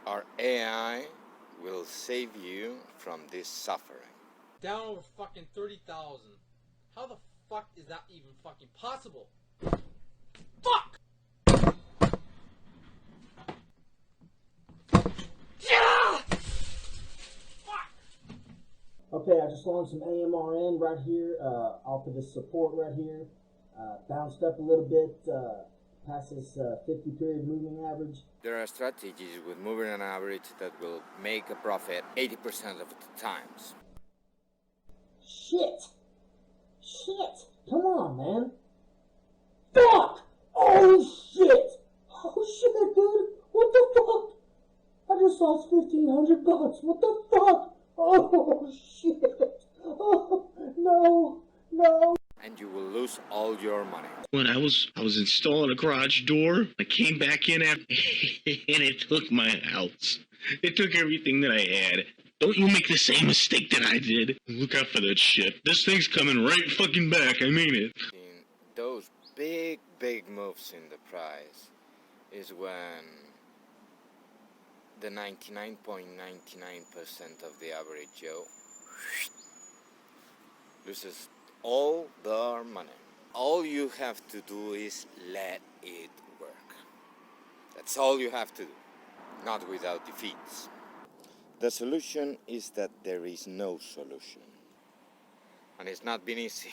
Our AI will save you from this suffering. Down over fucking 30,000. How the fuck is that even fucking possible? Fuck! Yeah! Fuck! Okay, I just launched some AMRN right here off of this support right here. Bounced up a little bit past this 50 period moving average. There are strategies with moving average that will make a profit 80% of the times. Shit! Come on, man! Fuck! Oh shit! Oh shit, dude! What the fuck? I just lost $1,500. What the fuck? Oh shit! Oh no! And you will lose all your money. When I was installing a garage door, I came back in after, and it took my house. It took everything that I had. Don't you make the same mistake that I did. Look out for that shit. This thing's coming right fucking back. I mean it. In those big moves in the price is when the 99.99% of the average Joe loses all their money. All you have to do is let it work. That's all you have to do, not without defeats. The solution is that there is no solution. And it's not been easy.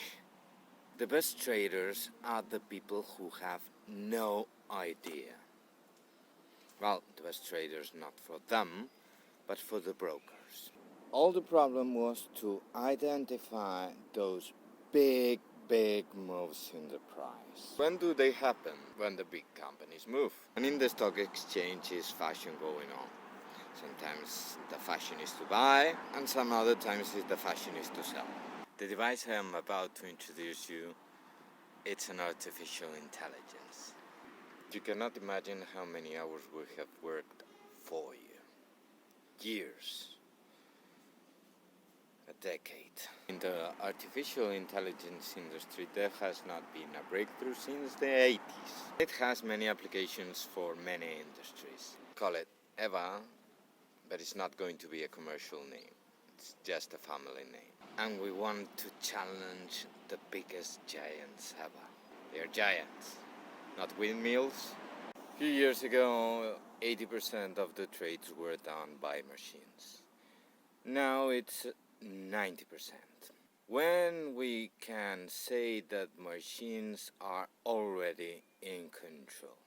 The best traders are the people who have no idea. Well, the best traders not for them, but for the brokers. All the problem was to identify those big moves in the price. When do they happen? When the big companies move. And in the stock exchange is fashion going on. Sometimes the fashion is to buy, and some other times the fashion is to sell. The device I am about to introduce you, it's an artificial intelligence. You cannot imagine how many hours we have worked for you. Years. A decade. In the artificial intelligence industry, there has not been a breakthrough since the 80s. It has many applications for many industries. Call it Eva, but it's not going to be a commercial name. It's just a family name. And we want to challenge the biggest giants ever. They're giants, not windmills. A few years ago, 80% of the trades were done by machines. Now it's 90%. When we can say that machines are already in control.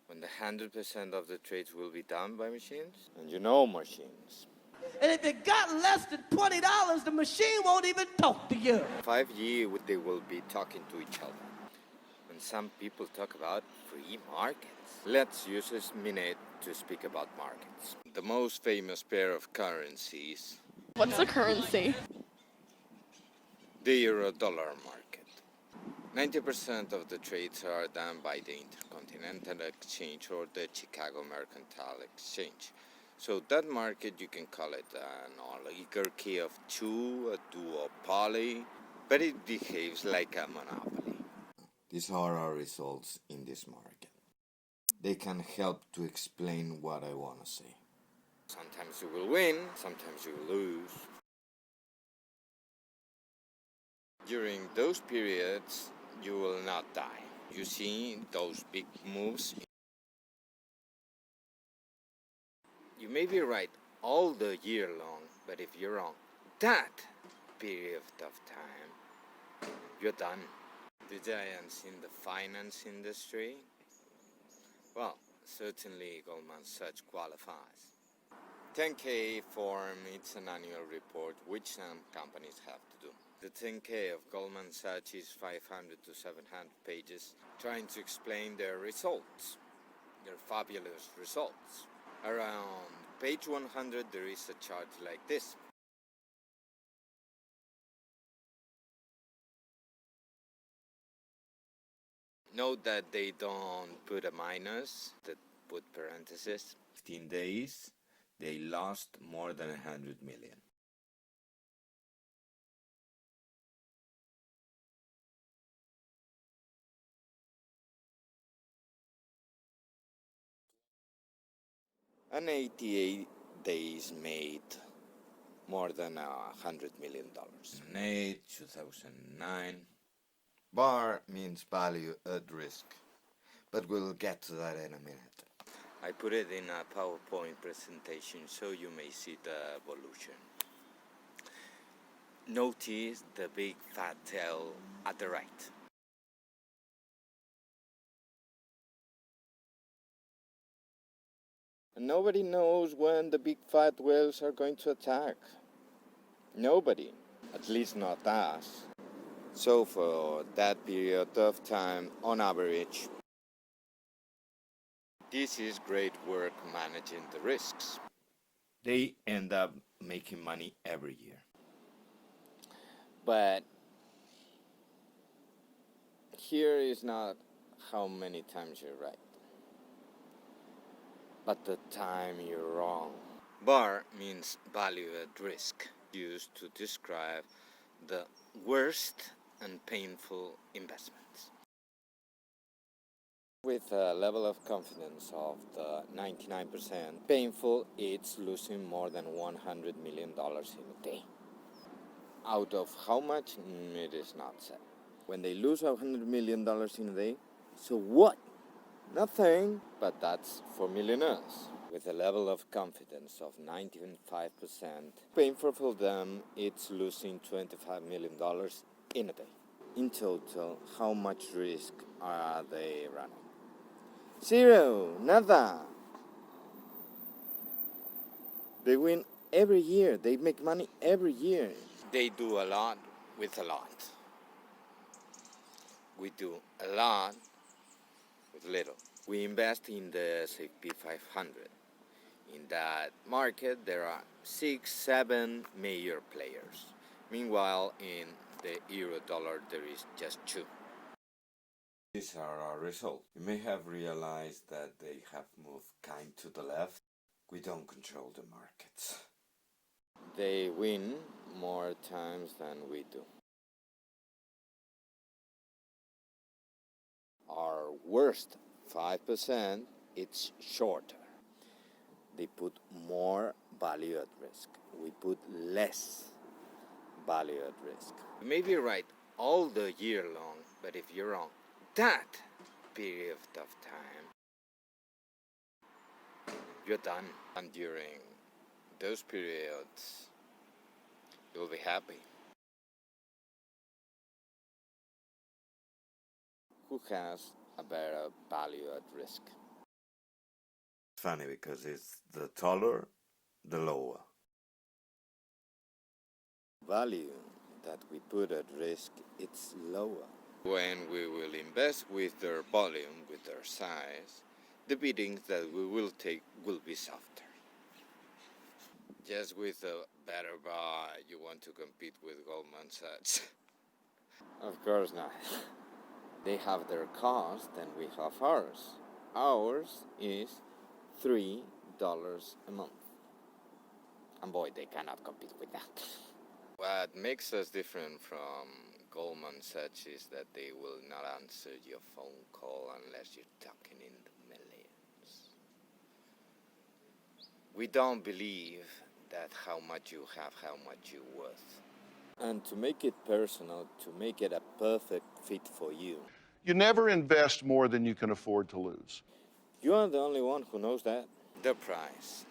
When the 100% of the trades will be done by machines, and you know machines. And if you got less than $20, the machine won't even talk to you. 5 years they will be talking to each other. When some people talk about free markets, let's use this minute to speak about markets. The most famous pair of currencies. What's the currency? The euro-dollar market. 90% of the trades are done by the Intercontinental Exchange or the Chicago Mercantile Exchange. So that market, you can call it an oligarchy of two, a duopoly, but it behaves like a monopoly. These are our results in this market. They can help to explain what I want to say. Sometimes you will win, sometimes you will lose. During those periods, you will not die. You see those big moves. You may be right all the year long, but if you're wrong that period of time, you're done. The giants in the finance industry, well, certainly Goldman Sachs qualifies. 10K form, it's an annual report which some companies have to do. The 10K of Goldman Sachs is 500 to 700 pages trying to explain their results, their fabulous results. Around page 100 there is a chart like this. Note that they don't put a minus, they put parentheses. 15 days, they lost more than 100 million. and 88 days made more than $100 million. 2009. BAR means value at risk, but we'll get to that in a minute. I put it in a PowerPoint presentation so you may see the evolution. Notice the big fat tail at the right. And nobody knows when the big fat whales are going to attack. Nobody, at least not us. So for that period of time, on average, this is great work managing the risks. They end up making money every year. But here is not how many times you're right, but the time you're wrong. BAR means value at risk, used to describe the worst and painful investments. With a level of confidence of the 99%, painful, it's losing more than $100 million in a day. Out of how much? It is not said. When they lose $100 million in a day, so what? Nothing, but that's for millionaires. With a level of confidence of 95%, painful for them, it's losing $25 million in a day. In total, how much risk are they running? Zero, nada. They win every year. They make money every year. They do a lot with a lot. We do a lot with little. We invest in the S&P 500. In that market, there are 6-7 major players. Meanwhile, in the euro-dollar, there is just 2. These are our results. You may have realized that they have moved kind to the left. We don't control the markets. They win more times than we do. Our worst 5%, it's shorter. They put more value at risk. We put less value at risk. You may be right all the year long, but if you're wrong that period of time, you're done. And during those periods, you'll be happy. Who has a better value at risk? Funny because it's the taller, the lower. Value that we put at risk, it's lower. When we will invest with their volume, with their size, the biddings that we will take will be softer. Just with a better buy, you want to compete with Goldman Sachs? Of course not. They have their cost and we have ours. Ours is $3 a month. And boy, they cannot compete with that. What makes us different from Goldman Sachs is that they will not answer your phone call unless you're talking in the millions. We don't believe that how much you have, how much you're worth. And to make it personal, to make it a perfect fit for you. You never invest more than you can afford to lose. You are the only one who knows that. The price.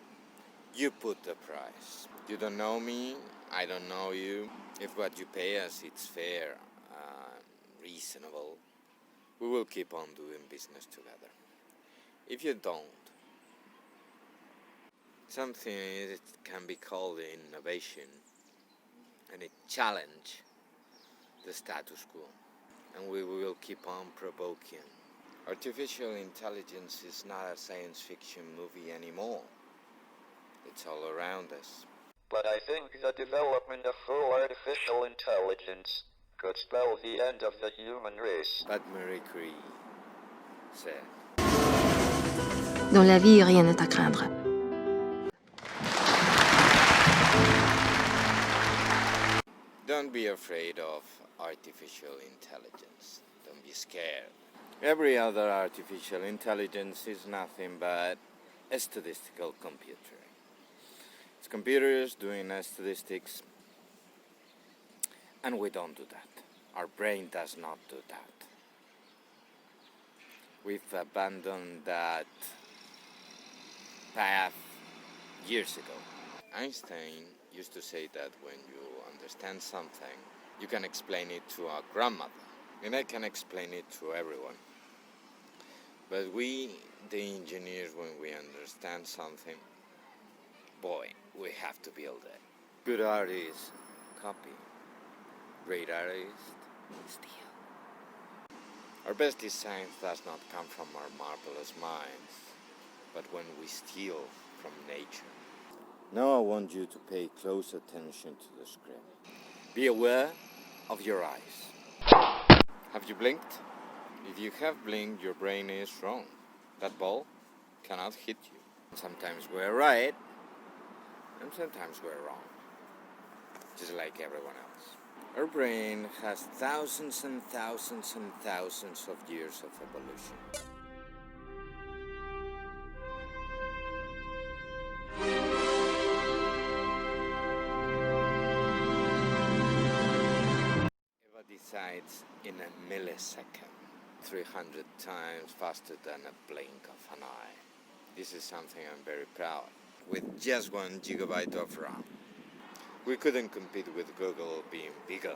You put the price. You don't know me, I don't know you. If what you pay us it's fair, reasonable, we will keep on doing business together. If you don't, something it can be called innovation, and it challenge the status quo, and we will keep on provoking. Artificial intelligence is not a science fiction movie anymore. It's all around us. But I think the development of full artificial intelligence could spell the end of the human race. But Marie Curie said, Dans la vie, rien n'est à craindre. don't be afraid of artificial intelligence. Don't be scared. Every other artificial intelligence is nothing but a statistical computer. It's computers doing statistics, and we don't do that. Our brain does not do that. We've abandoned that path years ago. Einstein used to say that when you understand something, you can explain it to a grandmother, and I can explain it to everyone. But we, the engineers, when we understand something, boy, we have to build it. Good artists copy. Great artists steal. Our best design does not come from our marvelous minds, but when we steal from nature. Now I want you to pay close attention to the script. Be aware of your eyes. Have you blinked? If you have blinked, your brain is wrong. That ball cannot hit you. Sometimes we're right, and sometimes we're wrong. Just like everyone else. Our brain has thousands and thousands and thousands of years of evolution. Eva decides in a millisecond, 300 times faster than a blink of an eye. This is something I'm very proud of. With just 1 gigabyte of RAM. We couldn't compete with Google being bigger,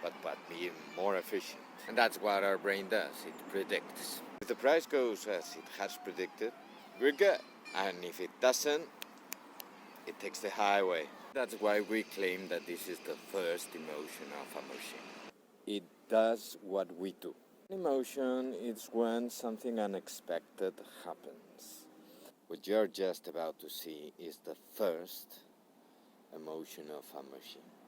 but being more efficient. And that's what our brain does, it predicts. If the price goes as it has predicted, we're good. And if it doesn't, it takes the highway. That's why we claim that this is the first emotion of a machine. It does what we do. Emotion is when something unexpected happens. What you're just about to see is the first emotion of a machine.